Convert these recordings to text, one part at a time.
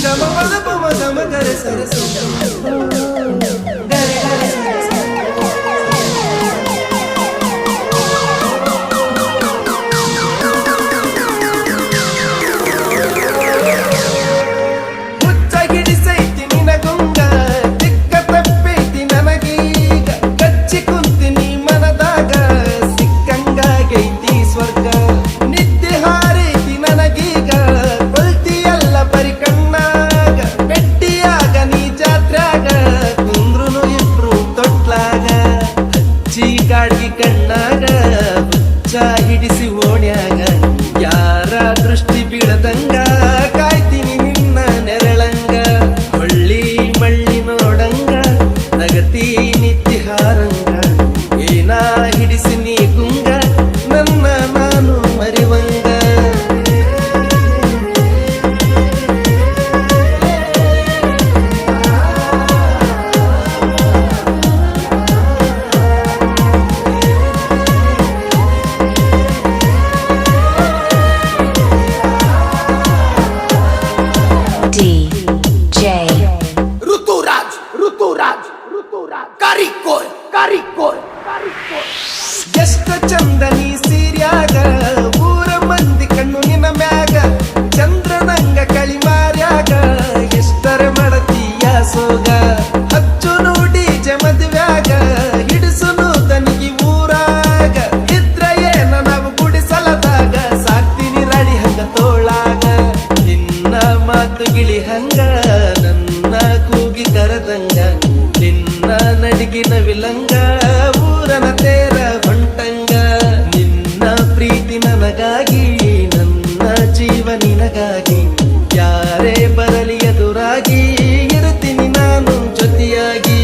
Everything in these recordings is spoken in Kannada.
ಗಮ ಪದ ಪಮ ಗಮ ಗರೆ ಸರೆ ಸ ಗರೆ ಗರೆ ಸರೆ ಸ ಮುಚ್ಚಾಗಿಡಿಸೈತಿ ನಿನಗುಂಗ ದಿಕ್ಕ ತಪ್ಪೈತಿ ನನಗೀಗ ಕಚ್ಚಿ ಕುಂತಿನಿ ಮನದಾಗ ಸಿಕ್ಕಂಗಾಗೈತಿ ಸ್ವರ್ಗ ನಿದ್ದೆ ಹಾರೈತಿ ನನಗೀಗ ಕೊಳ್ತಿಯಲ್ಲ ಬರಿ ಕಣ್ಣಾಗ ಬೆಟ್ಟಿಯಾಗ ನೀ ಜಾತ್ರ್ಯಾಗ ಕುಂದ್ರುನು ಇಬ್ರು ತೊಟ್ಲಾಗ ಹಚ್ಚಿ ಕಾಡ್ಗಿ ಕಣ್ಣಾಗ ಹುಚ್ಚ ಹಿಡಿಸಿ ಓಣ್ಯಾಗ ಯಾರ ದೃಷ್ಟಿ ಬೀಳದಂಗ ಕಾಯ್ತೀನಿ ನಿನ್ನ ನೆರಳಂಗ ಹೊಳ್ಳಿ ಮಳ್ಳಿ ನೋಡಂಗ ನಗತಿ ನಿತ್ಯ ಹಾರಂಗ ಏನ ಹಿಡಿಸಿ ನೀ ಗುಂಗ ನನ್ನ ನಾನು ಮರಿವಂಗ DJ ಋತುರಾಜ್ ಋತುರಾಜ್ ಋತುರಾಜ್ ಕಾರಿಕೋಲ್ ಕಾರಿಕೋಲ್ ಕಾರಿಕೋಲ್ ಎಷ್ಟು ಚಂದ ನೀ ಸೀರ್ಯಾಗ ಊರ ಮಂದಿ ಕಣ್ಣು ನಿನ್ನ ಮ್ಯಾಗ ಚಂದ್ರನಂಗ ಕಳಿಮಾರ್ಯಾಗ ಎಷ್ಟರ ಮಾಡತೀಯ ಸೋಗ ಹಚ್ಚು ನೋಡಿ ಮದುವ್ಯಾಗ ಹಿಡಿಸುನು ತನಿಗಿ ಊರಾಗ ಇದ್ರ ಏನ ನಾವು ಗುಡಿಸಲದಾಗ ಸಾಕ್ತೀನಿ ರಾಣಿ ಹಂಗ ತೋಳಾಗ ನಿನ್ನ ಮಾತು ಗಿಳಿ ಹಂಗ ನನ್ನ ಕೂಗಿ ಕರದಂಗ ನಿನ್ನ ನಡಿಗಿನ ವಿಲಂಗ ಊರನ ತೇರ ಹೊಂಟಂಗ ನಿನ್ನ ಪ್ರೀತಿ ನನಗಾಗಿ ನನ್ನ ಜೀವ ನಿನಗಾಗಿ ಯಾರೇ ಬರಲಿ ಎದುರಾಗಿ ಇರುತ್ತೀನಿ ನಾನು ಜೊತೆಯಾಗಿ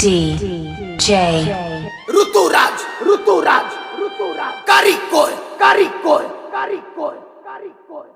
DJ ಋತುರಾಜ್ ಋತುರಾಜ್ ಋತುರಾಜ್ ಕಾರಿಕೋಲ್ ಕಾರಿಕೋಲ್ ಕಾರಿಕೋಲ್ ಕಾರಿಕೋಲ್